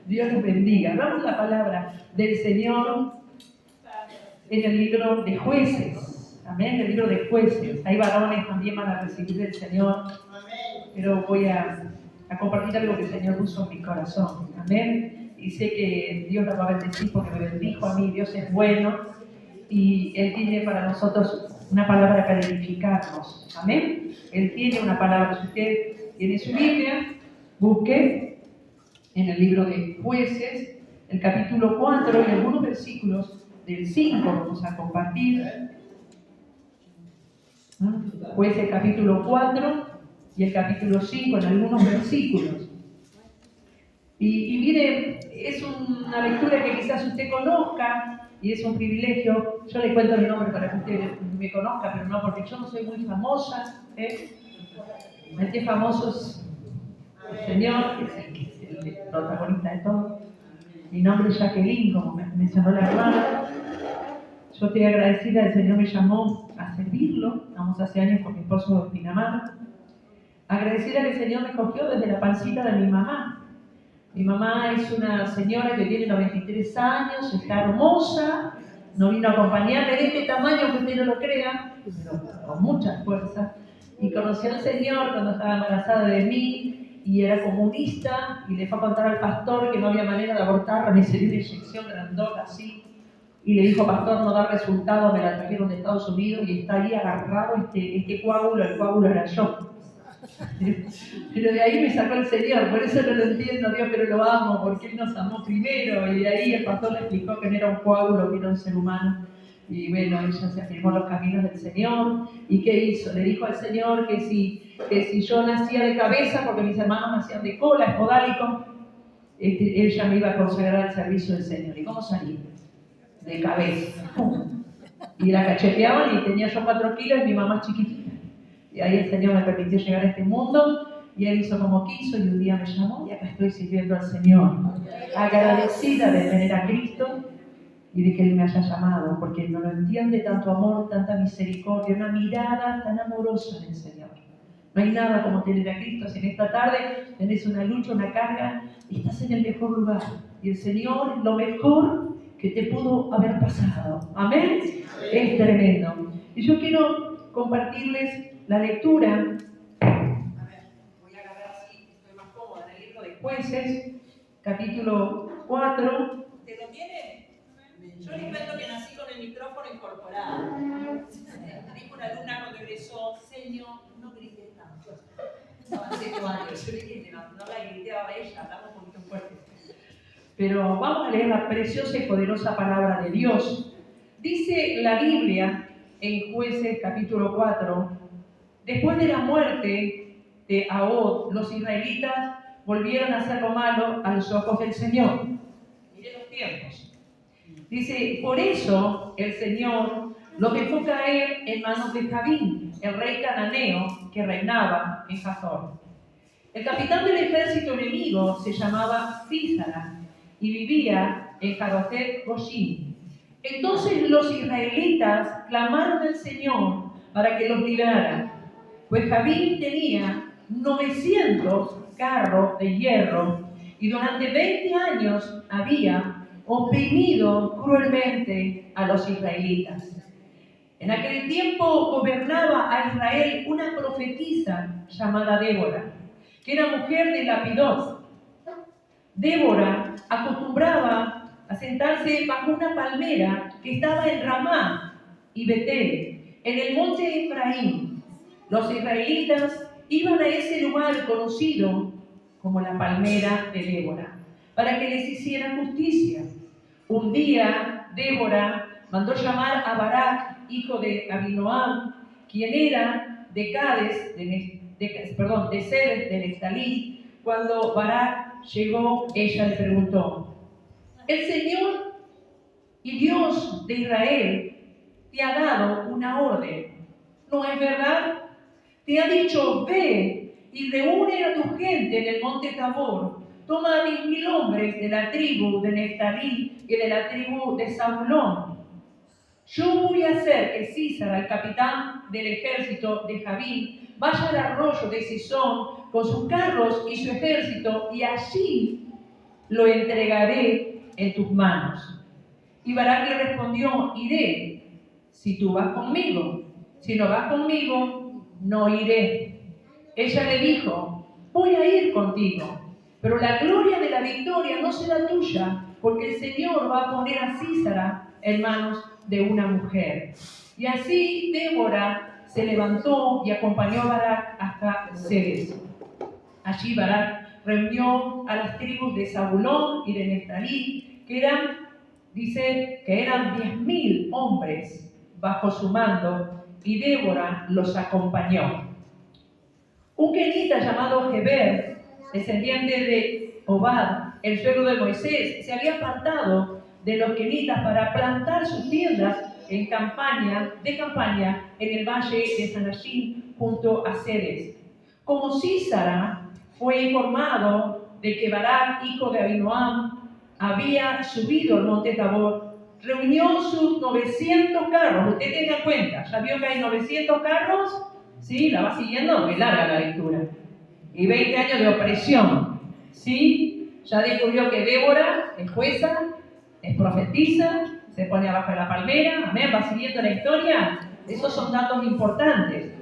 Dios les bendiga. Hablamos la palabra del Señor en el libro de Jueces. Amén, el libro de Jueces. Hay varones también van a recibir del Señor. Pero voy a compartir algo que el Señor puso en mi corazón. Amén. Y sé que Dios lo va a bendecir porque me bendijo a mí. Dios es bueno y Él tiene para nosotros una palabra para edificarnos. Amén. Él tiene una palabra. Si usted tiene su Biblia, busque en el libro de Jueces, el capítulo 4 y algunos versículos del 5 vamos a compartir. Jueces capítulo 4 y el capítulo 5 en algunos versículos. Y mire, es una lectura que quizás usted conozca y es un privilegio. Yo le cuento el nombre para que usted me conozca, pero no porque yo no soy muy famosa. El que es famoso es el Señor, que es el protagonista de todo. Mi nombre es Jacqueline, como me mencionó la hermana. Yo estoy agradecida, el Señor me llamó a servirlo. Vamos hace años con mi esposo de Pinamar. Agradecida que el Señor me cogió desde la pancita de mi mamá. Mi mamá es una señora que tiene 93 años, está hermosa, no vino a acompañarme de este tamaño que usted no lo crea, pero con mucha fuerza. Y conoció al Señor cuando estaba embarazada de mí y era comunista y le fue a contar al pastor que no había manera de abortarla, me salió una inyección grandota así. Y le dijo, pastor, no da resultado, me la trajeron de Estados Unidos y está ahí agarrado este coágulo, el coágulo era yo. Pero de ahí me sacó el Señor, por eso no lo entiendo, Dios, pero lo amo, porque Él nos amó primero. Y de ahí el pastor le explicó que no era un coágulo, que era un ser humano. Y bueno, ella se afirmó los caminos del Señor. ¿Y qué hizo? Le dijo al Señor que si yo nacía de cabeza, porque mis hermanos nacían de cola, espodálico, ella me iba a consagrar al servicio del Señor. ¿Y cómo salí? De cabeza. Y la cacheteaban y tenía yo 4 kilos y mi mamá chiquitita. Y ahí el Señor me permitió llegar a este mundo y Él hizo como quiso y un día me llamó y acá estoy sirviendo al Señor. Agradecida de tener a Cristo y de que Él me haya llamado, porque no lo entiende tanto amor, tanta misericordia, una mirada tan amorosa del Señor. No hay nada como tener a Cristo. Si en esta tarde tenés una lucha, una carga, estás en el mejor lugar. Y el Señor es lo mejor que te pudo haber pasado. Amén. Es tremendo. Y yo quiero compartirles la lectura. A ver, voy a agarrar así, estoy más cómoda, en el libro de Jueces, capítulo 4. ¿Te lo tiene? Yo les cuento que nací con el micrófono incorporado. Dijo una alumna cuando egresó, Señor, no grites tanto. Estaban 5 años, yo le dije, no la gritaba a ella, hablamos un poquito fuerte. Pero vamos a leer la preciosa y poderosa palabra de Dios. Dice la Biblia en Jueces capítulo 4, después de la muerte de Ahod, los israelitas volvieron a hacer lo malo a los ojos del Señor. Miren los tiempos. Dice, por eso el Señor lo dejó caer en manos de Jabín, el rey cananeo que reinaba en Hazor. El capitán del ejército enemigo se llamaba Sísara y vivía en Jaroset Goshim. Entonces los israelitas clamaron al Señor para que los librara, pues Jabín tenía 900 carros de hierro y durante 20 años había oprimido cruelmente a los israelitas. En aquel tiempo gobernaba a Israel una profetisa llamada Débora, que era mujer de Lapidot. Débora acostumbraba a sentarse bajo una palmera que estaba en Ramá y Betel, en el monte Efraín. Los israelitas iban a ese lugar conocido como la palmera de Débora, para que les hicieran justicia. Un día, Débora mandó llamar a Barak, hijo de Abinoam, quien era de Cades, de Sedes de Neftalí. Cuando Barak llegó, ella le preguntó, el Señor y Dios de Israel te ha dado una orden, ¿no es verdad? Te ha dicho, ve y reúne a tu gente en el monte Tabor. Toma a 10.000 hombres de la tribu de Neftalí y de la tribu de Zabulón. Yo voy a hacer que Sísara, el capitán del ejército de Jabín, vaya al arroyo de Sison con sus carros y su ejército, y allí lo entregaré en tus manos. Y Barac le respondió, iré, si tú vas conmigo. Si no vas conmigo, no iré. Ella le dijo, voy a ir contigo, pero la gloria de la victoria no será tuya, porque el Señor va a poner a Sísara en manos de una mujer. Y así Débora se levantó y acompañó a Barac hasta Ceres. Allí Barac reunió a las tribus de Zabulón y de Neftalí, que eran 10.000 hombres bajo su mando, y Débora los acompañó. Un kenita llamado Heber, descendiente de Obad, el suegro de Moisés, se había apartado de los kenitas para plantar sus tiendas de campaña en el valle de Sanashim junto a Ceres. Como Sísara fue informado de que Barac, hijo de Abinoam, había subido al monte Tabor, reunió sus 900 carros. Usted tenga en cuenta, ya vio que hay 900 carros. ¿Sí? ¿La va siguiendo? Es larga la lectura. Y 20 años de opresión. ¿Sí? Ya descubrió que Débora es jueza, es profetisa, se pone abajo de la palmera. Amén. ¿Va siguiendo la historia? Esos son datos importantes.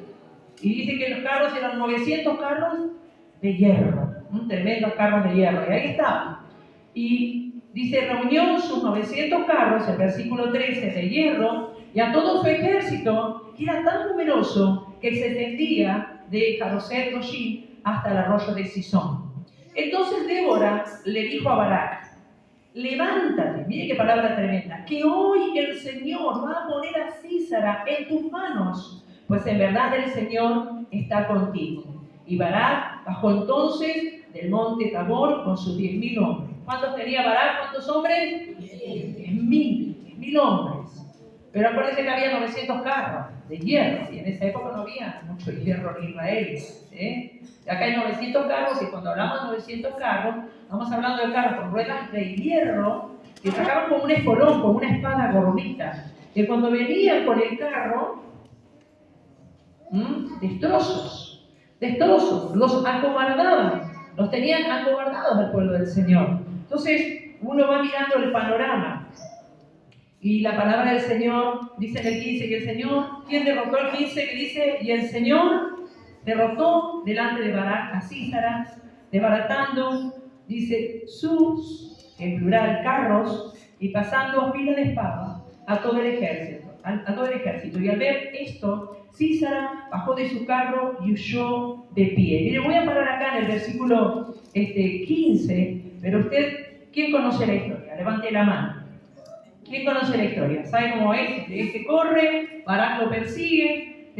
Y dice que los carros eran 900 carros de hierro. Tremendos carros de hierro. Y ahí está. Y dice, reunió sus 900 carros, el versículo 13, de hierro, y a todo su ejército, que era tan numeroso que se extendía de Jaroset Goshim hasta el arroyo de Sison. Entonces Débora le dijo a Barac, levántate, mire qué palabra tremenda, que hoy el Señor va a poner a Sísara en tus manos, pues en verdad el Señor está contigo. Y Barac bajó entonces del monte Tabor con sus 10.000 hombres. ¿Cuántos tenía Barac? ¿Cuántos hombres? 10.000 hombres. Pero acuérdense que había 900 carros de hierro, y en esa época no había mucho hierro en Israel. Acá hay 900 carros, y cuando hablamos de 900 carros, estamos hablando de carros con ruedas de hierro que sacaban como un espolón, como una espada gordita, que cuando venían con el carro, destrozos, los acobardaban, los tenían acobardados al pueblo del Señor. Entonces, uno va mirando el panorama. Y la palabra del Señor dice en el 15 que el Señor, ¿quién derrotó el 15? Que dice, y el Señor derrotó delante de Barac a Sísara, desbaratando, dice, sus, en plural, carros, y pasando a fila de espadas a todo el ejército. Y al ver esto, Sísara bajó de su carro y huyó de pie. Mire, voy a parar acá en el versículo 15, pero usted, ¿quién conoce la historia? Levante la mano. ¿Quién conoce la historia? ¿Sabe cómo es? Este corre, Barac lo persigue,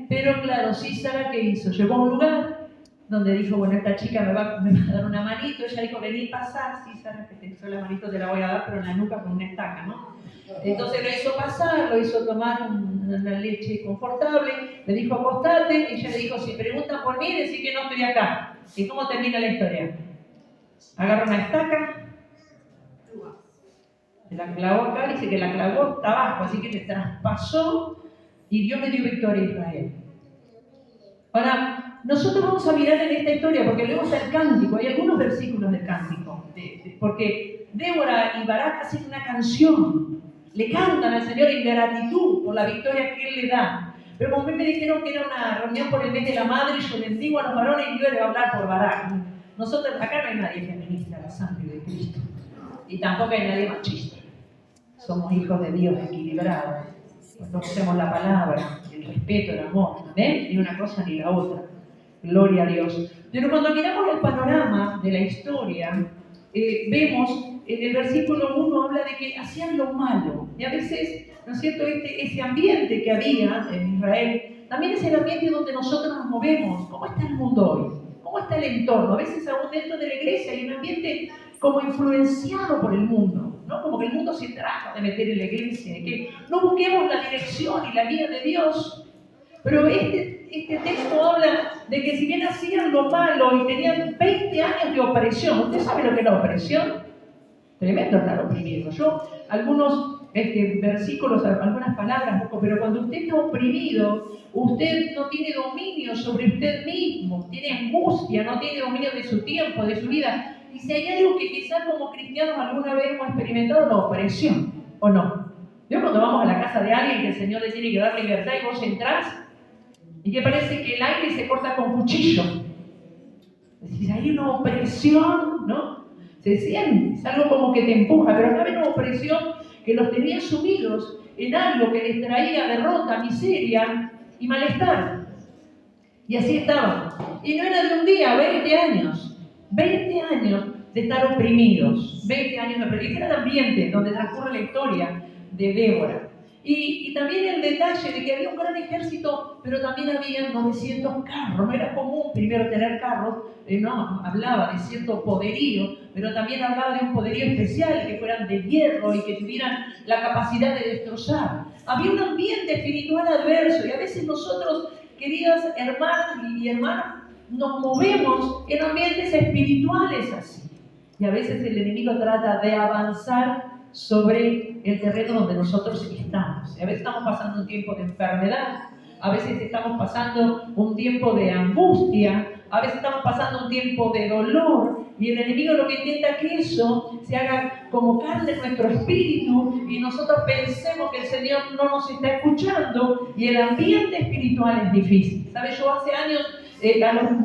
pero claro, Sísara, ¿qué hizo? Llegó a un lugar donde dijo, bueno, esta chica me va a dar una manito. Ella dijo, vení, pasá, Sísara, que te hizo la manito, te la voy a dar, pero en la nuca con una estaca, ¿no? Entonces lo hizo pasar, lo hizo tomar una leche confortable, le dijo, acostate. Ella le dijo, si preguntan por mí, decí que no estoy acá. ¿Y cómo termina la historia? Agarra una estaca, la clavó acá, dice que la clavó hasta abajo, así que le traspasó y Dios le dio victoria a Israel. Ahora, nosotros vamos a mirar en esta historia, porque leemos el cántico, hay algunos versículos del cántico, porque Débora y Barac hacen una canción, le cantan al Señor en gratitud por la victoria que Él le da. Pero como me dijeron que era una reunión por el mes de la madre, yo bendigo a los varones y yo le voy a hablar por Barac. Nosotros, acá no hay nadie feminista, la sangre de Cristo, y tampoco hay nadie machista. Somos hijos de Dios equilibrados. Conocemos la palabra, el respeto, el amor. ¿Ven? Ni una cosa ni la otra. Gloria a Dios. Pero cuando miramos el panorama de la historia, vemos en el versículo 1 habla de que hacían lo malo. Y a veces, ¿no es cierto?, ese ambiente que había en Israel, también es el ambiente donde nosotros nos movemos. ¿Cómo está el mundo hoy? ¿Cómo está el entorno? A veces aún dentro de la iglesia hay un ambiente como influenciado por el mundo, ¿no? Como que el mundo se trata de meter en la iglesia, que no busquemos la dirección y la guía de Dios. Pero este texto habla de que si bien hacían lo malo y tenían 20 años de opresión, ¿usted sabe lo que es la opresión? Tremendo estar oprimido. Yo, algunos versículos, algunas palabras, pero cuando usted está oprimido, usted no tiene dominio sobre usted mismo, tiene angustia, no tiene dominio de su tiempo, de su vida. Y si hay algo que quizás como cristianos alguna vez hemos experimentado, la opresión, ¿o no? Yo cuando vamos a la casa de alguien que el Señor le tiene que dar libertad y vos entrás y que parece que el aire se corta con cuchillo. Es decir, hay una opresión, ¿no? Se siente, es algo como que te empuja, pero acá hay una opresión que los tenía sumidos en algo que les traía derrota, miseria y malestar. Y así estaban. Y no era de un día, 20 años. 20 años de estar oprimidos. 20 años de oprimidos. Era el ambiente donde transcurre la historia de Débora. Y también el detalle de que había un gran ejército, pero también había 900 carros. No era común primero tener carros, no, hablaba de cierto poderío, pero también hablaba de un poderío especial, que fueran de hierro y que tuvieran la capacidad de destrozar. Había un ambiente espiritual adverso y a veces nosotros, queridas hermanas y hermanas, nos movemos en ambientes espirituales así. Y a veces el enemigo trata de avanzar sobre el terreno donde nosotros estamos. Y a veces estamos pasando un tiempo de enfermedad, a veces estamos pasando un tiempo de angustia, a veces estamos pasando un tiempo de dolor, y el enemigo lo que intenta es que eso se haga como carne en nuestro espíritu y nosotros pensemos que el Señor no nos está escuchando y el ambiente espiritual es difícil. ¿Sabes? Yo hace años,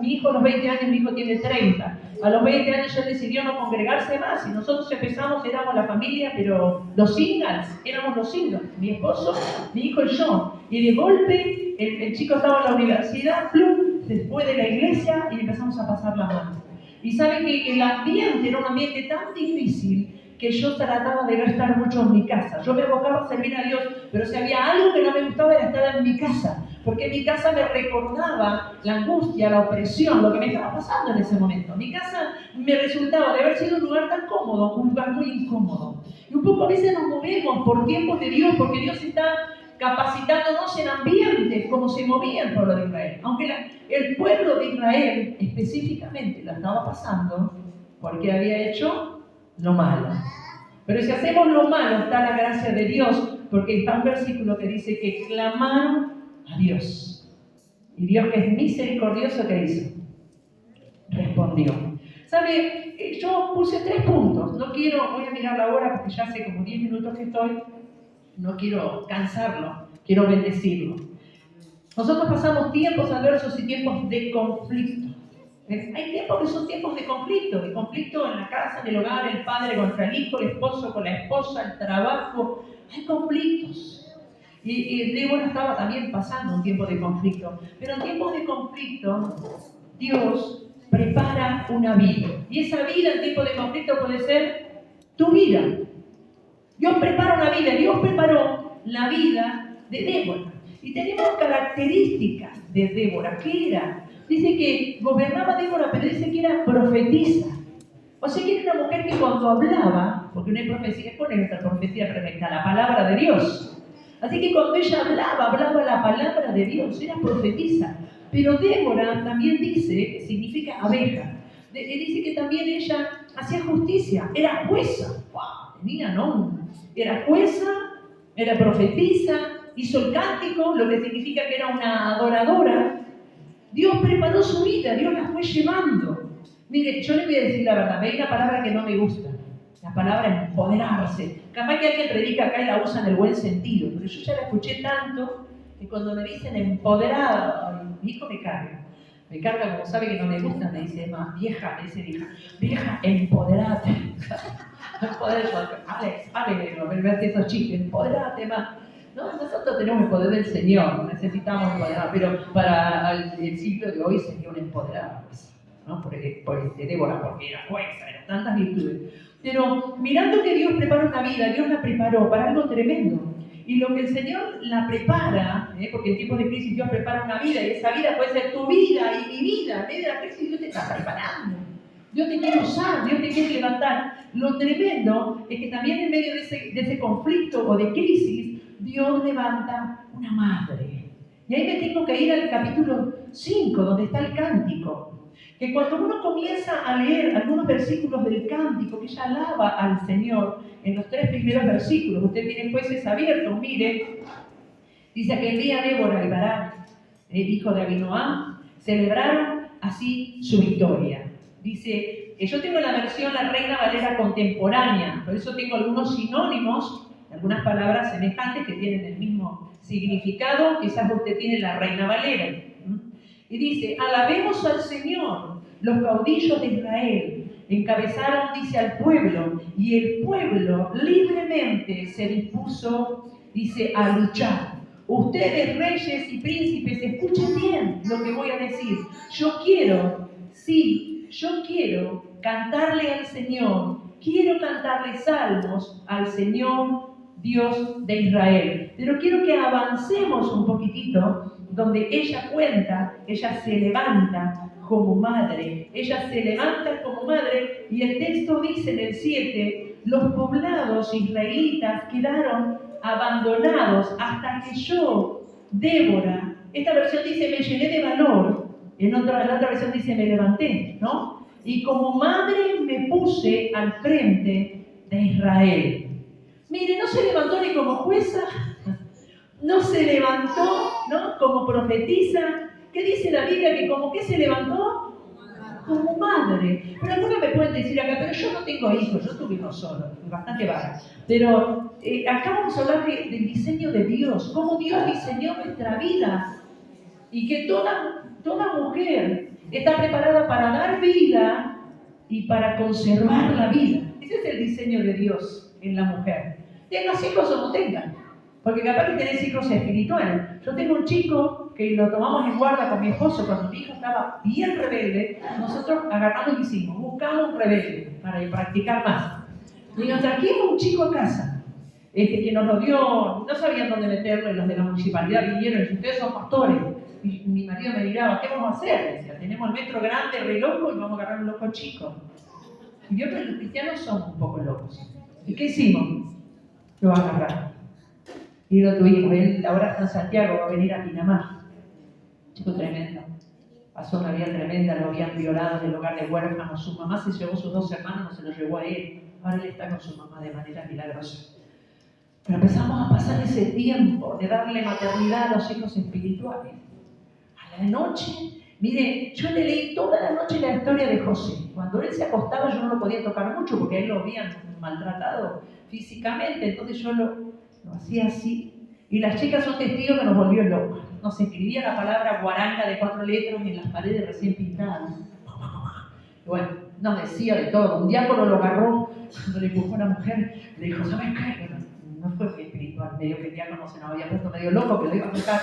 mi hijo a los 20 años, mi hijo tiene 30, a los 20 años él decidió no congregarse más y nosotros empezamos, éramos la familia, pero los singles, éramos los singles, mi esposo, mi hijo y yo. Y de golpe el chico estaba en la universidad, plum, después de la iglesia y empezamos a pasar la mano. Y saben que el ambiente era un ambiente tan difícil que yo trataba de no estar mucho en mi casa. Yo me abocaba a servir a Dios, pero si había algo que no me gustaba era estar en mi casa, porque mi casa me recordaba la angustia, la opresión, lo que me estaba pasando en ese momento. Mi casa me resultaba de haber sido un lugar tan cómodo, un lugar muy incómodo. Y un poco a veces nos movemos por tiempos de Dios, porque Dios está capacitándonos en ambientes como se movía el pueblo de Israel. Aunque el pueblo de Israel específicamente la estaba pasando porque había hecho lo malo. Pero si hacemos lo malo está la gracia de Dios, porque está un versículo que dice que clamaron a Dios. Y Dios, que es misericordioso, ¿qué hizo? Respondió. ¿Sabe? Yo puse 3 puntos. No quiero, voy a mirar la hora porque ya hace como 10 minutos que estoy. No quiero cansarlo, quiero bendecirlo. Nosotros pasamos tiempos adversos y tiempos de conflicto. Hay tiempos que son tiempos de conflicto en la casa, en el hogar, el padre contra el hijo, el esposo con la esposa, el trabajo. Hay conflictos. Y Débora estaba también pasando un tiempo de conflicto. Pero en tiempos de conflicto, Dios prepara una vida. Y esa vida en tiempos de conflicto puede ser tu vida. Dios prepara una vida, Dios preparó la vida de Débora. Y tenemos características de Débora. ¿Qué era? Dice que gobernaba Débora, pero dice que era profetisa. O sea que era una mujer que cuando hablaba, porque no hay profecía, ¿cuál es nuestra profecía perfecta? La palabra de Dios. Así que cuando ella hablaba la palabra de Dios, era profetisa. Pero Débora también dice, que significa abeja, dice que también ella hacía justicia, era jueza. ¡Wow! Tenía nombre. Era jueza, era profetisa, hizo el cántico, lo que significa que era una adoradora. Dios preparó su vida, Dios la fue llevando. Mire, yo le voy a decir la verdad, hay una palabra que no me gusta, la palabra empoderarse. Capaz que alguien predica acá y la usa en el buen sentido, pero yo ya la escuché tanto que cuando me dicen empoderada, mi hijo me carga. Me carga, como sabe que no me gusta, me dice, más vieja, me dice, vieja, empoderate. Alex, no me veas esos chistes, empoderate más. No, nosotros tenemos el poder del Señor, necesitamos empoderar, pero para el siglo de hoy sería un empoderado, ¿no? Por Débora, porque era jueza, eran tantas virtudes. Pero mirando que Dios prepara una vida, Dios la preparó para algo tremendo. Y lo que el Señor la prepara, porque en tiempos de crisis Dios prepara una vida, y esa vida puede ser tu vida y mi vida. En medio de la crisis Dios te está preparando. Dios te quiere usar, Dios te quiere levantar. Lo tremendo es que también en medio de ese conflicto o de crisis, Dios levanta una madre. Y ahí me tengo que ir al capítulo 5, donde está el cántico. Que cuando uno comienza a leer algunos versículos del cántico, que ella alaba al Señor, en los 3 primeros versículos, usted tiene jueces abiertos, mire, dice: aquel día Débora y Barak, hijo de Abinoam, celebraron así su victoria. Dice, Yo tengo la versión La Reina Valera contemporánea, por eso tengo algunos sinónimos, algunas palabras semejantes que tienen el mismo significado. Quizás usted tiene la Reina Valera. Y dice: alabemos al Señor, los caudillos de Israel encabezaron, dice, al pueblo, y el pueblo libremente se dispuso, dice, a luchar. Ustedes, reyes y príncipes, escuchen bien lo que voy a decir. Yo quiero cantarle al Señor, quiero cantarle salmos al Señor Dios de Israel. Pero quiero que avancemos un poquitito, donde ella cuenta, ella se levanta como madre. Ella se levanta como madre, y el texto dice en el 7, los poblados israelitas quedaron abandonados hasta que yo, Débora, esta versión dice me llené de valor, la otra versión dice me levanté, ¿no? Y como madre me puse al frente de Israel. Mire, no se levantó ni como jueza, no se levantó, ¿no?, como profetisa. ¿Qué dice la Biblia? Que como que se levantó como madre. Pero algunos me pueden decir acá, pero yo no tengo hijos, yo tuve uno solo, bastante vaga. Pero acá vamos a hablar del diseño de Dios, cómo Dios diseñó nuestra vida, y que toda mujer está preparada para dar vida y para conservar la vida. Ese es el diseño de Dios en la mujer. Tengas hijos o no tengas, porque capaz que tenés hijos espirituales. Yo tengo un chico que lo tomamos en guarda con mi esposo cuando mi hijo estaba bien rebelde. Nosotros agarramos y hicimos, buscamos un rebelde para practicar más. Y nos trajimos un chico a casa, que nos lo dio, no sabían dónde meterlo, y los de la municipalidad vinieron y dijeron: ustedes son pastores. Y mi marido me miraba: ¿qué vamos a hacer? Decía: tenemos el metro grande, re loco, y vamos a agarrar un loco chico. Y yo creo que los cristianos somos un poco locos. ¿Y qué hicimos? Lo agarramos. Y lo tuvimos. Él ahora está en Santiago, va a venir a Pinamar. Chico tremendo. Pasó una vida tremenda, lo habían violado en el hogar de huérfanos. Su mamá se llevó sus 2 hermanos, no se los llevó a él. Ahora él está con su mamá de manera milagrosa. Pero empezamos a pasar ese tiempo de darle maternidad a los hijos espirituales. A la noche, mire, yo le leí toda la noche la historia de José. Cuando él se acostaba yo no lo podía tocar mucho porque a él lo habían maltratado físicamente, entonces yo lo hacía así. Y las chicas son testigos que nos volvió locos. Nos escribía la palabra guaranga de 4 letras en las paredes recién pintadas. Y bueno, nos decía de todo. Un diácono lo agarró cuando le empujó a una mujer, le dijo: ¿sabes qué? Bueno, no fue muy espiritual, medio que el diácono se nos había puesto medio loco que lo iba a tocar.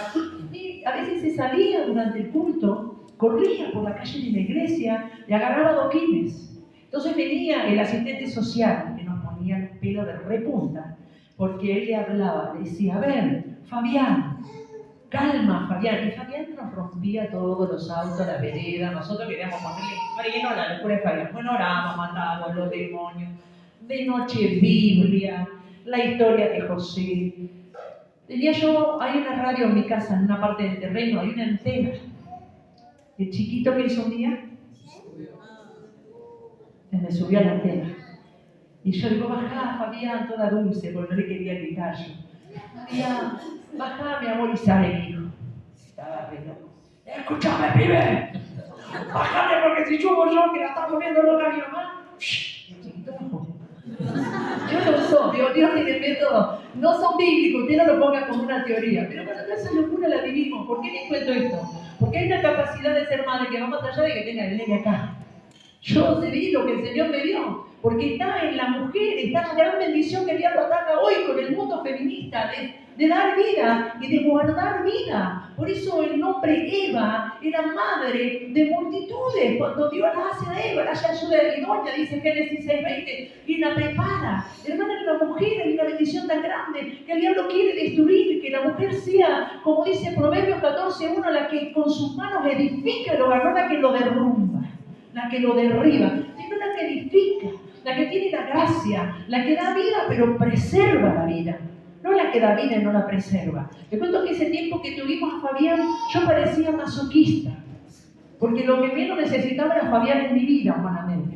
Y a veces se salía durante el culto, corría por la calle de la iglesia y agarraba adoquines. Entonces venía el asistente social que nos ponía el pelo de repunta, porque él le hablaba, le decía: a ver, Fabián, calma, Fabián. Y Fabián nos rompía todos los autos, la vereda. Nosotros queríamos ponerle freno a la locura de Fabián. Bueno, oramos, matábamos los demonios. De noche, Biblia, la historia de José. Tenía yo, hay una radio en mi casa, en una parte del terreno, hay una antena. El chiquito que hizo un día, me subió a la antena. Y yo digo: bajá, Fabián, toda dulce, porque no le quería gritar yo. Fabián, bajá, mi amor, y sale mi hijo. Estaba re loco. Escúchame, pibe. Bájame, porque si yo que la está poniendo loca a mi mamá. El chiquito bajó. Yo no soy, Dios tiene método. No son bíblicos, usted no lo ponga como una teoría. Pero bueno, esa locura la vivimos. ¿Por qué les cuento esto? Porque hay una capacidad de ser madre que va más allá de que tenga el nene acá. Yo vi lo que el Señor me dio, porque está en la mujer, está la gran bendición que Dios ataca hoy con el mundo feminista, de dar vida y de guardar vida. Por eso el nombre Eva era madre de multitudes. Cuando Dios la hace a Eva, la ayuda de idónea, dice Génesis 6:20, y la prepara. Hermana, en la mujer hay una bendición tan grande que el diablo quiere destruir, que la mujer sea, como dice Proverbios 14:1, la que con sus manos edifica el hogar, no la que lo derrumba, la que lo derriba, sino la que edifica, la que tiene la gracia, la que da vida pero preserva la vida, no la que da vida y no la preserva. Les cuento que ese tiempo que tuvimos a Fabián, yo parecía masoquista, porque lo que menos necesitaba era Fabián en mi vida, humanamente.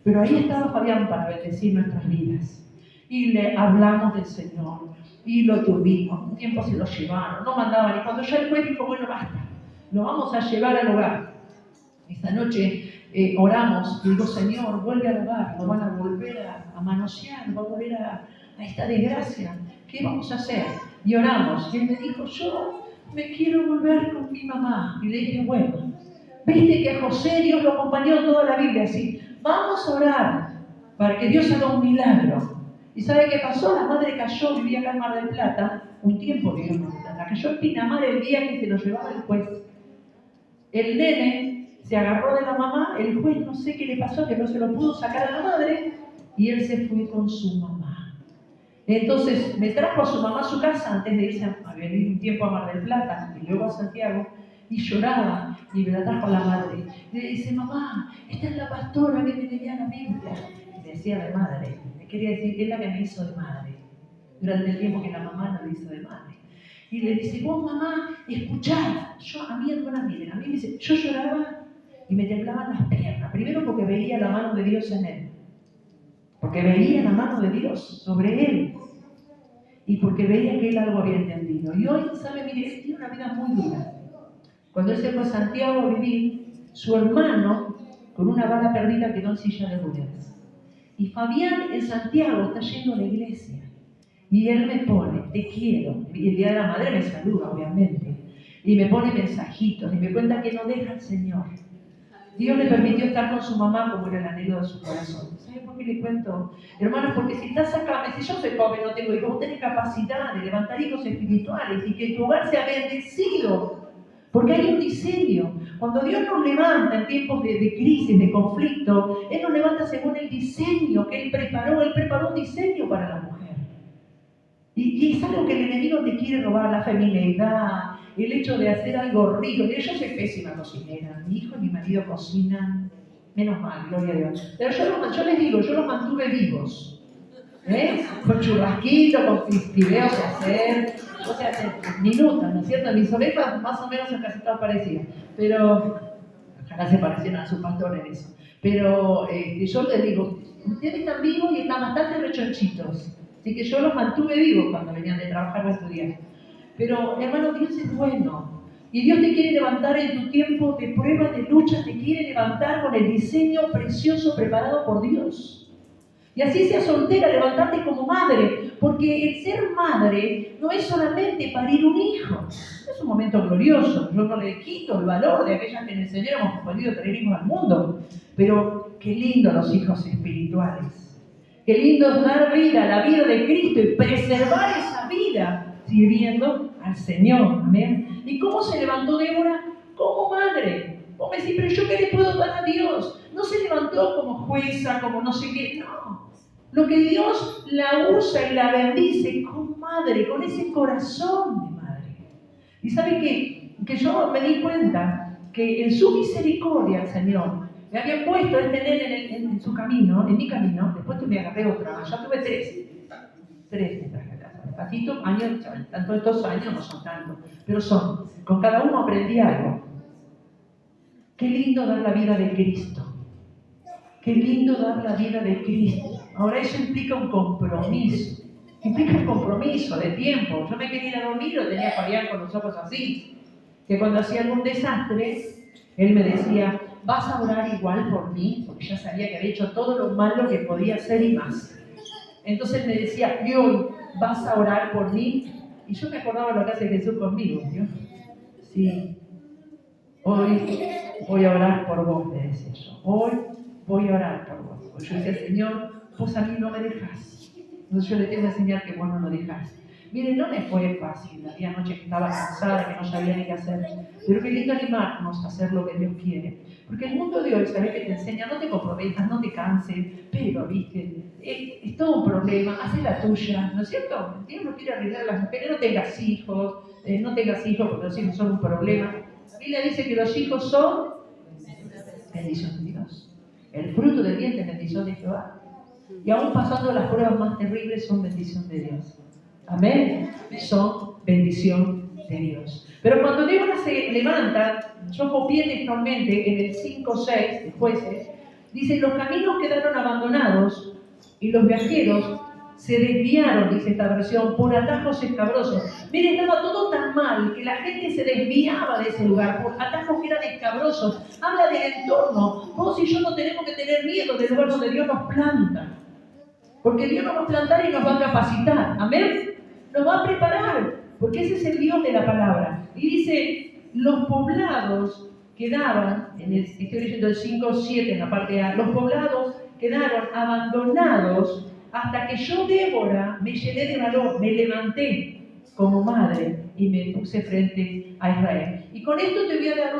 Pero ahí estaba Fabián para bendecir nuestras vidas. Y le hablamos del Señor, y lo tuvimos. Un tiempo se lo llevaron, no mandaban, y cuando ya el juez dijo: bueno, basta, lo vamos a llevar al hogar. Esta noche oramos y digo, Señor, vuelve al hogar, nos van a volver a manosear, nos va a volver a esta desgracia. ¿Qué vamos a hacer? Y oramos. Y él me dijo, yo me quiero volver con mi mamá. Y le dije, bueno, viste que a José Dios lo acompañó toda la Biblia así. Vamos a orar para que Dios haga un milagro. ¿Y sabe qué pasó? La madre cayó, vivía acá en Mar del Plata, un tiempo vivió en Mar del Plata. Cayó en Pinamar el día que se lo llevaba el juez. El nene se agarró de la mamá, el juez no sé qué le pasó, que no se lo pudo sacar a la madre, y él se fue con su mamá. Entonces me trajo a su mamá a su casa antes de irse a venir un tiempo a Mar del Plata y luego a Santiago, y lloraba y me la trajo a la madre. Y le dice, mamá, esta es la pastora que me leía la Biblia. Y le decía de madre, me quería decir, es la que me hizo de madre, durante el tiempo que la mamá no le hizo de madre. Y le dice, vos mamá, escuchá. A mí, hermana, miren, a mí me dice, yo lloraba y me temblaban las piernas. Primero porque veía la mano de Dios en él. Porque veía la mano de Dios sobre él. Y porque veía que él algo había entendido. Y hoy, ¿sabe? Mire, él tiene una vida muy dura. Cuando él se fue a Santiago a vivir, su hermano, con una bala perdida, quedó en silla de ruedas. Y Fabián en Santiago está yendo a la iglesia. Y él me pone, te quiero. Y el día de la madre me saluda, obviamente. Y me pone mensajitos y me cuenta que no deja al Señor. Dios le permitió estar con su mamá como era el anhelo de su corazón. ¿Sabe por qué le cuento? Hermanos, porque si estás acá, me dice, yo soy pobre, no tengo hijos, vos tenés capacidad de levantar hijos espirituales y que tu hogar sea bendecido. Porque hay un diseño. Cuando Dios nos levanta en tiempos de crisis, de conflicto, Él nos levanta según el diseño que Él preparó un diseño para la mujer. Y es algo que el enemigo te quiere robar, la feminidad, el hecho de hacer algo rico. Yo soy pésima cocinera, mi hijo y mi marido cocinan, menos mal, gloria a Dios. Pero yo les digo, yo los mantuve vivos. Con churrasquitos, con fideos de hacer, minutos, ¿no es cierto? Mis ovejas más o menos son casi todas parecidas, pero ojalá se parecieran a su pastor en eso. Pero yo les digo, ustedes están vivos y están bastante rechonchitos. Así que yo los mantuve vivos cuando venían de trabajar o estudiar. Pero, hermano, Dios es bueno. Y Dios te quiere levantar en tu tiempo de prueba, de lucha, te quiere levantar con el diseño precioso preparado por Dios. Y así seas soltera, levantarte como madre, porque el ser madre no es solamente parir un hijo. Es un momento glorioso, yo no le quito el valor de aquellas que en el Señor hemos podido traer hijos al mundo. Pero qué lindo los hijos espirituales. Qué lindo es dar vida, la vida de Cristo, y preservar esa vida sirviendo al Señor. Amén. ¿Y cómo se levantó Débora? Como madre. Vos me decís, pero ¿yo qué le puedo dar a Dios? No se levantó como jueza, como no sé qué. No. Lo que Dios la usa y la bendice como madre, con ese corazón de madre. Y ¿sabe qué? Que yo me di cuenta que en su misericordia el Señor me había puesto este nene en su camino, en mi camino. Después me agarré otra, ya tuve tres me traje a casa. Despacito, años, tanto estos años no son tantos, pero son. Con cada uno aprendí algo. Qué lindo dar la vida de Cristo. Qué lindo dar la vida de Cristo. Ahora eso implica un compromiso. Implica un compromiso de tiempo. Yo me quería ir a dormir o tenía a Fabián con los ojos así. Que cuando hacía algún desastre, él me decía, ¿vas a orar igual por mí? Porque ya sabía que había hecho todo lo malo que podía hacer y más. Entonces me decía, ¿y hoy vas a orar por mí? Y yo me acordaba lo que hace Jesús conmigo, ¿no? Sí. Hoy voy a orar por vos, me decía yo. Hoy voy a orar por vos. Porque yo decía, Señor, vos a mí no me dejás. Entonces yo le tengo que enseñar que vos no lo dejás. Miren, no me fue fácil. Había noches que estaba cansada, que no sabía ni qué hacer. Pero qué lindo animarnos a hacer lo que Dios quiere. Porque el mundo de hoy, ¿sabes qué te enseña? No te comprometas, no te canses, pero, ¿viste? Es todo un problema. Haz la tuya, ¿no es cierto? Dios no quiere arreglar a las mujeres. No tengas hijos, porque los hijos son un problema. La Biblia dice que los hijos son bendición de Dios. El fruto del vientre es bendición de Jehová. Y aún pasando las pruebas más terribles son bendición de Dios. Amén. Son bendición de Dios. Pero cuando Débora se levanta, yo copié textualmente en el 5:6 de Jueces, dice, los caminos quedaron abandonados y los viajeros se desviaron, dice esta versión, por atajos escabrosos. Mire, estaba todo tan mal que la gente se desviaba de ese lugar por atajos que eran escabrosos. Habla del entorno. Vos y yo no tenemos que tener miedo del lugar donde Dios nos planta. Porque Dios nos va a plantar y nos va a capacitar. Amén. Nos va a preparar. Porque ese es el Dios de la palabra. Y dice, los poblados quedaban, estoy leyendo el 5:7 en la parte A, los poblados quedaron abandonados hasta que yo, Débora, me llené de valor, me levanté como madre y me puse frente a Israel. Y con esto te voy a dar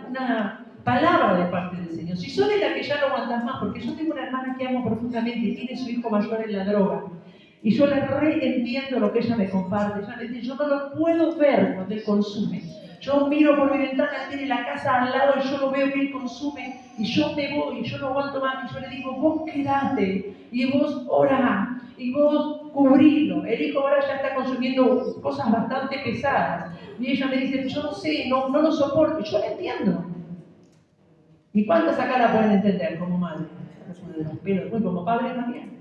una palabra de parte del Señor. Si sos de la que ya no aguantas más, porque yo tengo una hermana que amo profundamente y tiene su hijo mayor en la droga, y yo le entiendo lo que ella me comparte. Ella me dice, yo no lo puedo ver cuando él consume. Yo miro por mi ventana, él tiene la casa al lado y yo lo veo que él consume y yo me voy y yo no aguanto más y yo le digo, vos quedate y vos orá y vos cubrilo. El hijo ahora ya está consumiendo cosas bastante pesadas y ella me dice, yo no sé, no lo soporto. Yo le entiendo. ¿Y cuántas acá la pueden entender como madre? Pero como padre también.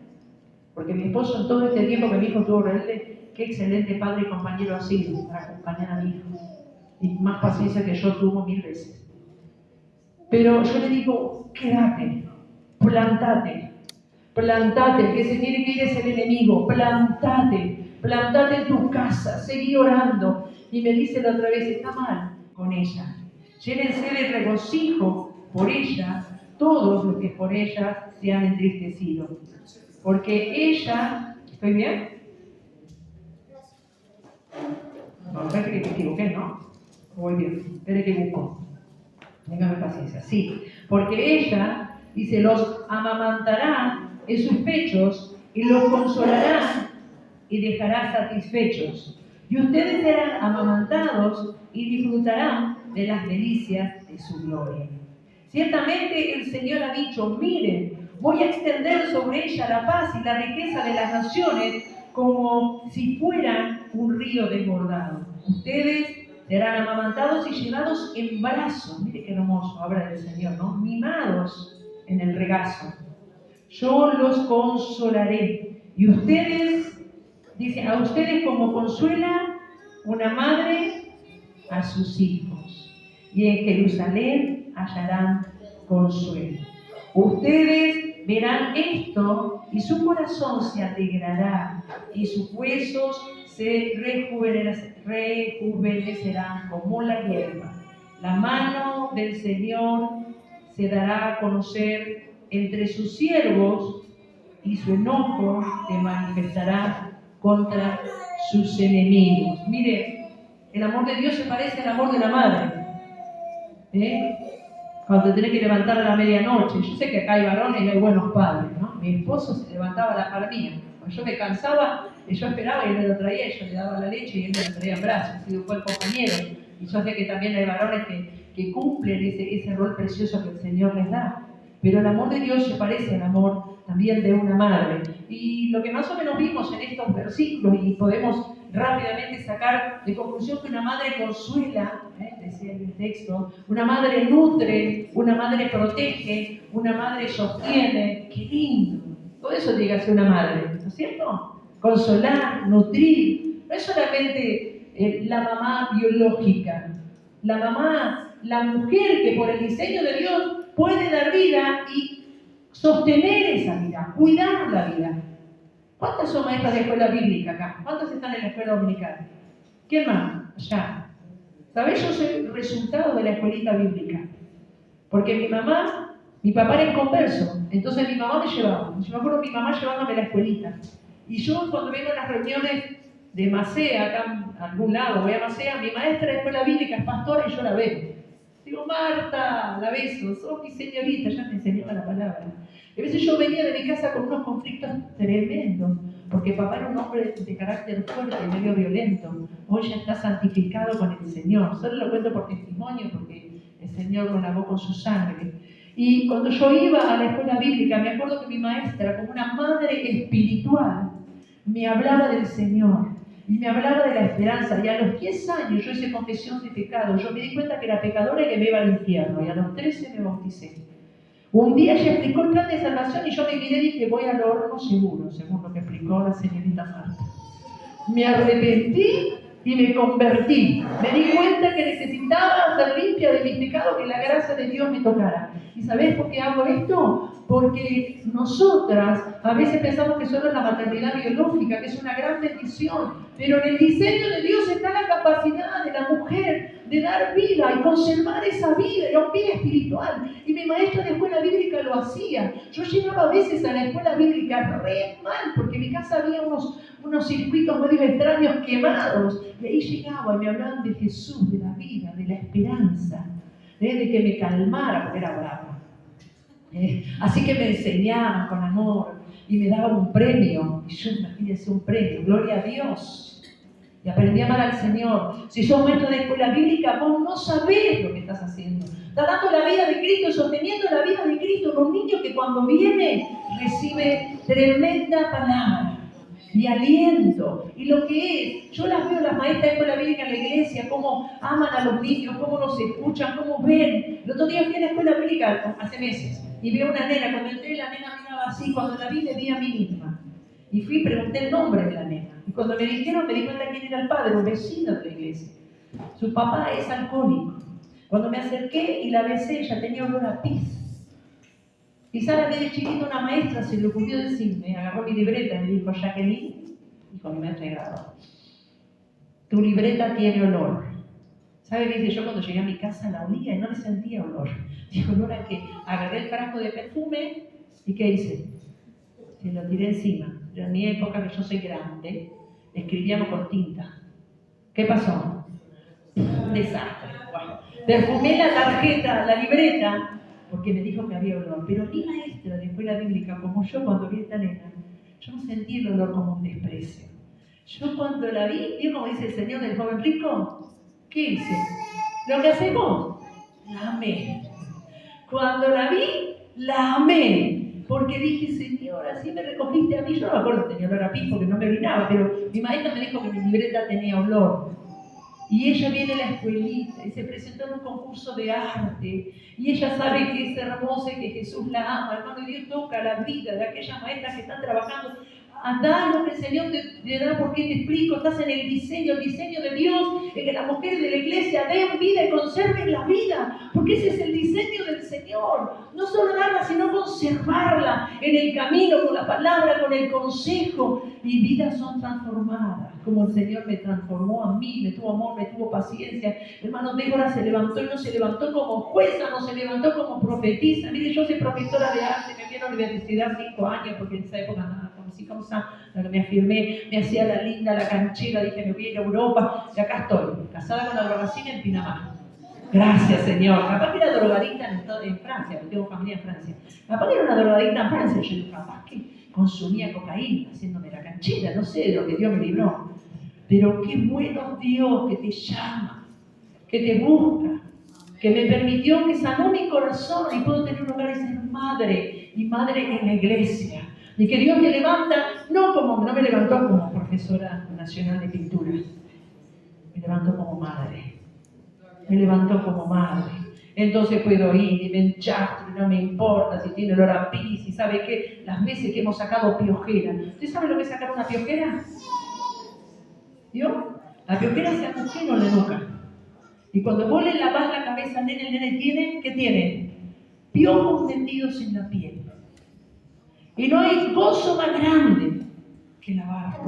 Porque mi esposo en todo este tiempo que mi hijo estuvo rebelde, qué excelente padre y compañero ha sido para acompañar a mi hijo. Y más paciencia que yo tuvo 1000 veces. Pero yo le digo, quédate, plantate, el que se tiene que ir es el enemigo, plantate en tu casa, seguí orando. Y me dice la otra vez, está mal con ella. Llénense de regocijo por ella, todos los que por ella se han entristecido. Porque ella, ¿estoy bien? No, parece que me equivoqué, ¿no? Muy bien, espere que busco. Téngame paciencia. Sí, porque ella, dice, los amamantará en sus pechos y los consolará y dejará satisfechos. Y ustedes serán amamantados y disfrutarán de las delicias de su gloria. Ciertamente el Señor ha dicho, miren, voy a extender sobre ella la paz y la riqueza de las naciones como si fueran un río desbordado. Ustedes serán amamantados y llevados en brazos. Mire qué hermoso, habla del Señor, ¿no? Mimados en el regazo. Yo los consolaré. Y ustedes, dice, a ustedes como consuela una madre a sus hijos. Y en Jerusalén hallarán consuelo. Ustedes verán esto y su corazón se alegrará y sus huesos se rejuvenecerán como la hierba. La mano del Señor se dará a conocer entre sus siervos y su enojo se manifestará contra sus enemigos. Mire, el amor de Dios se parece al amor de la madre. Cuando tenés que levantar a la medianoche. Yo sé que acá hay varones y hay buenos padres, ¿no? Mi esposo se levantaba a la par mía. Cuando yo me cansaba, yo esperaba y él me lo traía, y yo le daba la leche y él me lo traía en brazos. Ha sido un buen compañero. Y yo sé que también hay varones que cumplen ese rol precioso que el Señor les da. Pero el amor de Dios se parece al amor también de una madre. Y lo que más o menos vimos en estos versículos, y podemos rápidamente sacar de conclusión que una madre consuela, decía el texto, una madre nutre, una madre protege, una madre sostiene. ¡Qué lindo! Todo eso tiene que hacer una madre, ¿no es cierto? Consolar, nutrir. No es solamente la mamá biológica, la mujer que por el diseño de Dios puede dar vida y sostener esa vida, cuidar la vida. ¿Cuántas son maestras de escuela bíblica acá? ¿Cuántas están en la escuela dominical? ¿Quién más? Allá. ¿Sabés? Yo soy el resultado de la escuelita bíblica. Porque mi papá era inconverso, entonces mi mamá me llevaba. Yo me acuerdo de mi mamá llevándome a la escuelita. Y yo cuando vengo a las reuniones de Macea, acá a algún lado voy a Macea, mi maestra de escuela bíblica es pastora y yo la veo. Digo, Marta, la beso, sos mi señorita, ya me enseñaba la palabra. A veces yo venía de mi casa con unos conflictos tremendos, porque papá era un hombre de carácter fuerte, medio violento. Hoy ya está santificado con el Señor. Solo lo cuento por testimonio, porque el Señor lo lavó con su sangre. Y cuando yo iba a la escuela bíblica, me acuerdo que mi maestra, como una madre espiritual, me hablaba del Señor. Y me hablaba de la esperanza. Y a los 10 años yo hice confesión de pecado. Yo me di cuenta que era pecadora y que me iba al infierno. Y a los 13 me bauticé. Un día ella explicó el plan de salvación y yo me miré y dije, voy al horno seguro, según lo que explicó la señorita Marta. Me arrepentí y me convertí. Me di cuenta que necesitaba ser limpia de mis pecados, que la gracia de Dios me tocara. ¿Y sabés por qué hago esto? Porque nosotras a veces pensamos que solo es la maternidad biológica, que es una gran bendición, pero en el diseño de Dios está la capacidad de la mujer de dar vida y conservar esa vida, y vida espiritual. Y mi maestra de escuela bíblica lo hacía. Yo llegaba a veces a la escuela bíblica re mal, porque en mi casa había unos circuitos medio extraños quemados. Y ahí llegaba y me hablaban de Jesús, de la vida, de la esperanza, de que me calmara, porque era brava. Así que me enseñaban con amor y me daban un premio. Y yo, imagínense, un premio, gloria a Dios. Y aprendí a amar al Señor. Si sos maestro de escuela bíblica, vos no sabés lo que estás haciendo. Estás dando la vida de Cristo, sosteniendo la vida de Cristo en un niño que cuando viene recibe tremenda palabra y aliento. Y lo que es, yo las veo las maestras de escuela bíblica en la iglesia, cómo aman a los niños, cómo los escuchan, cómo ven. El otro día fui a la escuela bíblica hace meses y vi a una nena. Cuando entré, la nena miraba así. Cuando la vi, me vi a mí misma. Y fui y pregunté el nombre de la nena. Y cuando me dijeron, me di cuenta quién era el padre, un vecino de la iglesia. Su papá es alcohólico. Cuando me acerqué y la besé, ella tenía olor a pis. Y sabe, de chiquito una maestra se le ocurrió decirme, agarró mi libreta y me dijo, Jacqueline, dijo mi maestra de grado, tu libreta tiene olor. ¿Sabe qué hice yo cuando llegué a mi casa? La olía y no le sentía olor. Dijo, olor a que agarré el frasco de perfume y ¿qué hice? Se lo tiré encima. En mi época, que yo soy grande, escribíamos con tinta. ¿Qué pasó? Un desastre. Bueno, perfumé la tarjeta, la libreta, porque me dijo que había olor. Pero mi maestra de escuela bíblica, como yo cuando vi a esta nena, yo no sentí el olor como un desprecio. Yo cuando la vi, ¿vio como dice el Señor del joven rico? ¿Qué hice? Lo que hacemos, la amé. Cuando la vi, la amé. Porque dije, Señor, así me recogiste a mí. Yo no me acuerdo que tenía olor a pis porque no me orinaba, pero mi maestra me dijo que mi libreta tenía olor. Y ella viene a la escuelita y se presentó en un concurso de arte. Y ella sabe que es hermosa y que Jesús la ama. Hermano, y Dios toca la vida de aquellas maestras que están trabajando. Andá lo que el Señor te da, porque te explico, estás en el diseño de Dios, en que las mujeres de la iglesia den vida y conserven la vida, porque ese es el diseño del Señor. No solo darla, sino conservarla en el camino, con la palabra, con el consejo. Y vidas son transformadas, como el Señor me transformó a mí, me tuvo amor, me tuvo paciencia. Hermano, Débora se levantó y no se levantó como jueza, no se levantó como profetisa. Mire, yo soy profesora de arte, me fui a la universidad 5 años, porque en esa época nada. Así como me afirmé, me hacía la linda, la canchera, dije me voy a ir a Europa y acá estoy, casada con Albarracín en Pinamar. Gracias, Señor. Capaz que era drogadicta en Francia, porque tengo familia en Francia. Capaz que era una drogadicta en Francia, yo digo, capaz que consumía cocaína, haciéndome la canchera, no sé de lo que Dios me libró. Pero qué bueno Dios que te llama, que te busca, que me permitió que sanó mi corazón y puedo tener un lugar y ser madre, y madre en la iglesia. Y que Dios me levanta, no me levantó como profesora nacional de pintura, me levantó como madre. Me levantó como madre. Entonces puedo ir y me enchastro y no me importa si tiene olor a pis. Y sabe que las veces que hemos sacado piojera. ¿Usted sabe lo que es sacar una piojera? ¿Vio? La piojera se agujera en la nuca. Y cuando vos le lavás la cabeza al nene, el nene tiene, ¿qué tiene? Piojos metidos en la piel. Y no hay gozo más grande que lavar,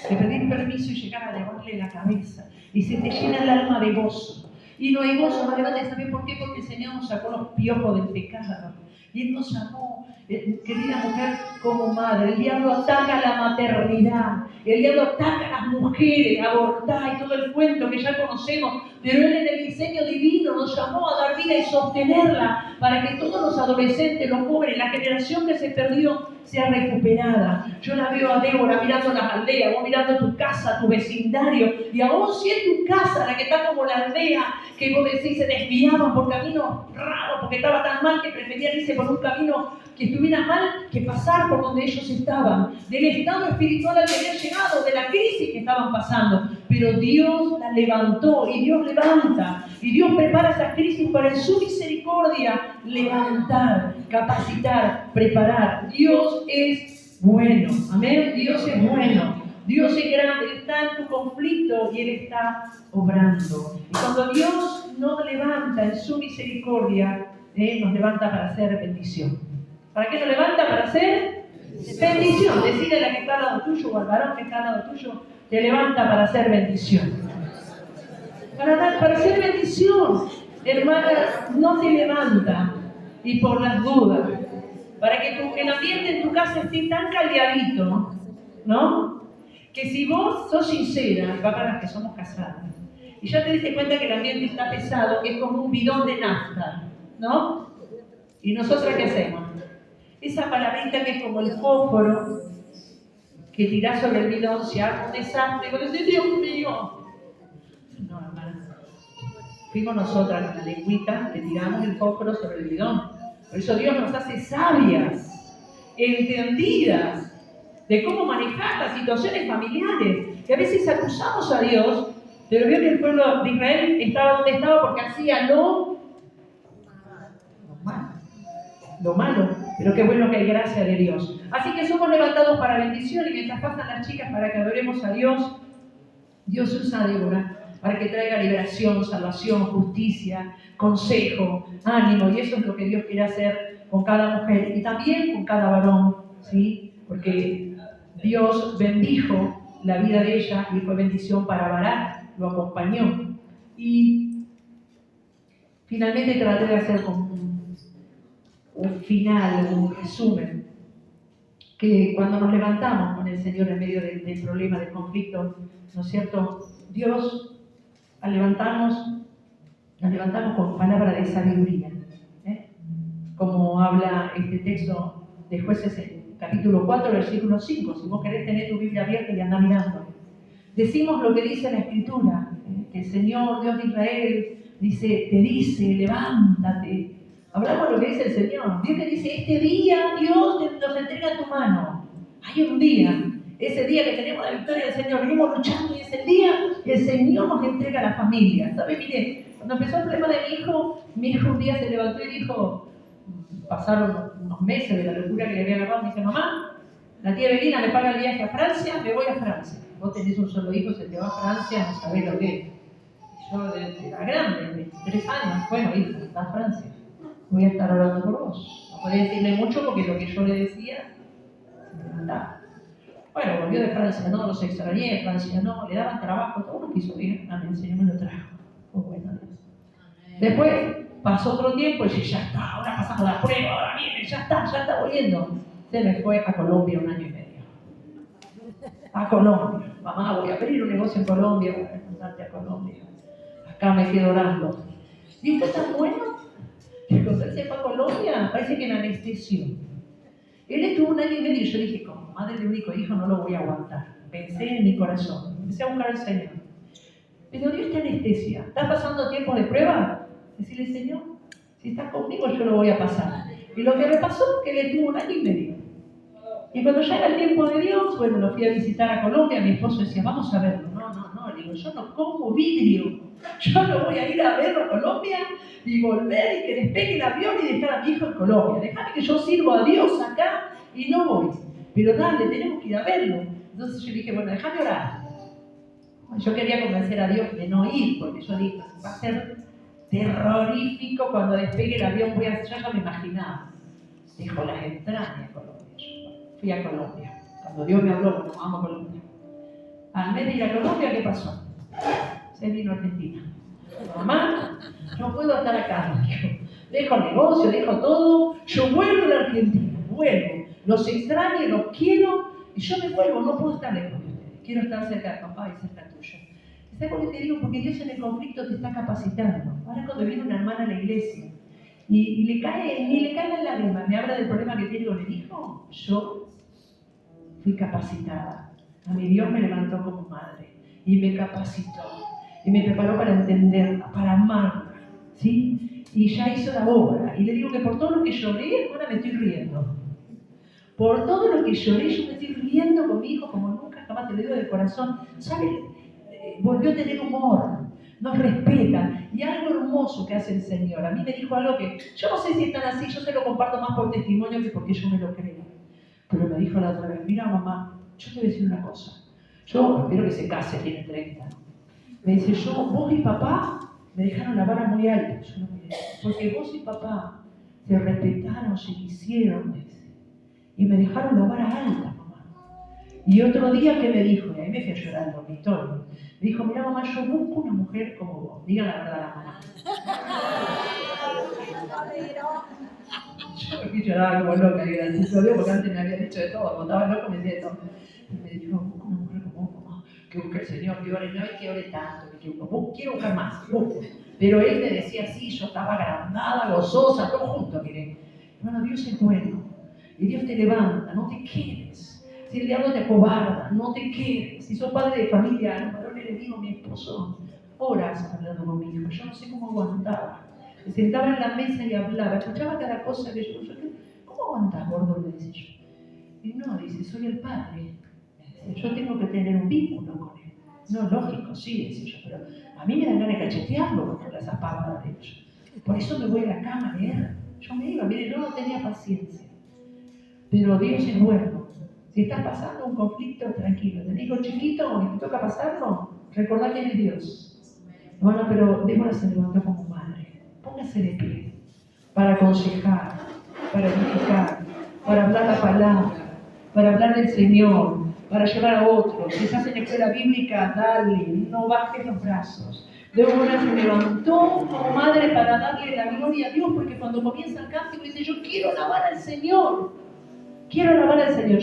que pedir permiso y llegar a lavarle la cabeza. Y se te llena el alma de gozo. Y no hay gozo más grande, ¿saben por qué? Porque el Señor nos sacó los piojos del pecado. Y Él nos llamó, querida mujer, como madre. El diablo ataca la maternidad. El diablo ataca a las mujeres, a abortar y todo el cuento que ya conocemos. Pero Él en el diseño divino nos llamó a dar vida y sostenerla para que todos los adolescentes, los jóvenes, la generación que se perdió, sea recuperada. Yo la veo a Débora mirando las aldeas, vos mirando tu casa, tu vecindario, y aún si es tu casa la que está como la aldea, que vos decís se desviaban por caminos raros, porque estaba tan mal que preferían irse por un camino que estuviera mal que pasar por donde ellos estaban, del estado espiritual al que habían llegado, de la crisis que estaban pasando. Pero Dios la levantó y Dios levanta. Y Dios prepara esa crisis para en su misericordia levantar, capacitar, preparar. Dios es bueno. Amén. Dios es bueno. Dios es grande, Él está en tu conflicto y Él está obrando. Y cuando Dios nos levanta en su misericordia, nos levanta para hacer bendición. ¿Para qué nos levanta? Para hacer bendición. Decirle a la que está al lado tuyo o al varón que está al lado tuyo, te levanta para hacer bendición. Para hacer bendición, hermana, no te levanta y por las dudas. Para que el ambiente en tu casa esté tan caldeadito, ¿no? Que si vos sos sincera, va para las que somos casadas, y ya te diste cuenta que el ambiente está pesado, es como un bidón de nafta, ¿no? ¿Y nosotras qué hacemos? Esa palabrita que es como el fósforo que tirás sobre el bidón, se hace un desastre, y vos decís, Dios mío. No, hermana. Fuimos nosotras con la lengüita que tiramos el fósforo sobre el bidón. Por eso Dios nos hace sabias, entendidas, de cómo manejar las situaciones familiares, que a veces acusamos a Dios, pero vio que el pueblo de Israel estaba donde estaba porque hacía lo malo, pero qué bueno que hay gracia de Dios. Así que somos levantados para bendición, y mientras pasan las chicas para que adoremos a Dios, Dios usa a Débora para que traiga liberación, salvación, justicia, consejo, ánimo, y eso es lo que Dios quiere hacer con cada mujer y también con cada varón, ¿sí? Porque Dios bendijo la vida de ella y fue bendición para Barak, lo acompañó. Y finalmente traté de hacer como un final, un resumen, que cuando nos levantamos con el Señor en medio del problema, del conflicto, ¿no es cierto? Dios, al levantarnos, nos levantamos con palabra de sabiduría, como habla este texto de Jueces en capítulo 4, versículo 5. Si vos querés tener tu Biblia abierta y andar mirando. Decimos lo que dice la Escritura, que el Señor, Dios de Israel, te dice, levántate. Hablamos lo que dice el Señor. Dios te dice, este día Dios nos entrega en tu mano. Hay un día, ese día que tenemos la victoria del Señor, venimos luchando, y es el día que el Señor nos entrega a la familia. ¿Sabes? Mire, cuando empezó el problema de mi hijo un día se levantó y dijo, pasaron unos meses de la locura que le había agarrado, me dice, mamá, la tía Belina me paga el viaje a Francia, me voy a Francia. Vos tenés un solo hijo, se te va a Francia, no sabés lo que es. Yo era grande, de 3 años, bueno, hijo, está a Francia, voy a estar orando por vos. No podía decirle mucho porque lo que yo le decía, se me mandaba. Bueno, volvió de Francia, no, los extrañé, Francia no, le daban trabajo, todo lo quiso bien, a mí el Señor me lo trajo. Pues bueno, Dios. Después pasó otro tiempo y dije, ya está, ahora pasamos la prueba, ahora viene, ya está volviendo. Se me fue a Colombia 1 año y medio. A Colombia. Mamá, voy a abrir un negocio en Colombia, voy a mandarte a Colombia. Acá me quedo orando. ¿Y esto es tan bueno? Que cuando él se fue a Colombia, parece que me anestesió. Él estuvo 1 año y medio y yo dije, como madre de único hijo no lo voy a aguantar. Pensé en mi corazón, empecé a buscar al Señor. Pero Dios te anestesia. ¿Estás pasando tiempo de prueba? Decirle, Señor, si estás conmigo yo lo voy a pasar. Y lo que me pasó es que él estuvo 1 año y medio. Y cuando ya era el tiempo de Dios, bueno, lo fui a visitar a Colombia, mi esposo decía, vamos a verlo. No, le digo, yo no como vidrio. Yo no voy a ir a verlo a Colombia y volver y que despegue el avión y dejar a mi hijo en Colombia. Déjame que yo sirvo a Dios acá y no voy. Pero dale, tenemos que ir a verlo. Entonces yo dije, bueno, déjame orar. Yo quería convencer a Dios de no ir, porque yo dije, va a ser terrorífico cuando despegue el avión. Yo ya me imaginaba. Dejo las entrañas a Colombia. Fui a Colombia. Cuando Dios me habló, bueno, vamos a Colombia. Al mes de ir a Colombia, ¿qué pasó? Se vino a Argentina. Mamá, no puedo estar acá. Dejo el negocio, dejo todo. Yo vuelvo a la Argentina. Vuelvo. Los extraño, los quiero. Y yo me vuelvo. No puedo estar lejos de ustedes. Quiero estar cerca de papá y cerca tuyo. ¿Sabes por qué te digo? Porque Dios en el conflicto te está capacitando. Ahora cuando viene una hermana a la iglesia y le cae la lágrima, me habla del problema que tiene con el hijo, yo fui capacitada. A mi Dios me levantó como madre y me capacitó y me preparó para entenderla, para amarla, ¿sí? y ya hizo la obra. Y le digo que por todo lo que lloré, ahora me estoy riendo. Por todo lo que lloré, yo me estoy riendo con mi hijo como nunca, jamás te lo digo de corazón. ¿Sabes? Volvió a tener humor, nos respeta. Y algo hermoso que hace el Señor. A mí me dijo algo que yo no sé si es tan así, yo se lo comparto más por testimonio que porque yo me lo creo. Pero me dijo la otra vez, mira mamá, yo te voy a decir una cosa. Yo espero que se case, tiene 30. Me dice, vos y papá me dejaron la vara muy alta. Yo lo miré, porque vos y papá se respetaron, se quisieron, me dice, y me dejaron la vara alta, mamá. Y otro día que me dijo, y ahí me fui a llorar en el dormitorio, me dijo, mira mamá, yo busco una mujer como vos. Diga la verdad a la mamá. Yo me lloraba como loca, y gracias a Dios, porque antes me había dicho de todo, cuando estaba loco me decía de todo. Y me dijo, busco una mujer como vos, mamá, que busque el Señor, que ore, no hay que ore tanto, quiero buscar más, busco. Pero él me decía así, yo estaba agrandada, gozosa, todo junto, miren. Hermano, Dios es bueno, y Dios te levanta, no te quedes. Si el diablo te acobarda, no te quedes. Si sos padre de familia, un varón le digo, mi esposo, horas hablando con mi hijo, yo no sé cómo aguantaba. Me sentaba en la mesa y hablaba, escuchaba cada cosa que yo ¿cómo aguantas, gordo? Me dice yo. Y no, dice, soy el padre. Dice, yo tengo que tener un vínculo con él. No, lógico, sí, dice yo, pero a mí me dan ganas de cachetearlo cuando habla esas palabras de ellos. Por eso me voy a la cama a leer. Yo me iba, mire, yo no tenía paciencia. Pero Dios es bueno. Si estás pasando un conflicto, tranquilo. Te digo chiquito y te toca pasarlo, recordá quién es Dios. Bueno, pero Débora se levantó como madre. Póngase de pie para aconsejar, para edificar, para hablar la palabra, para hablar del Señor, para llevar a otros. Si estás en escuela bíblica, dale, no bajes los brazos. Débora se levantó como madre para darle la gloria a Dios, porque cuando comienza el cántico dice, yo quiero alabar al Señor. Quiero alabar al Señor.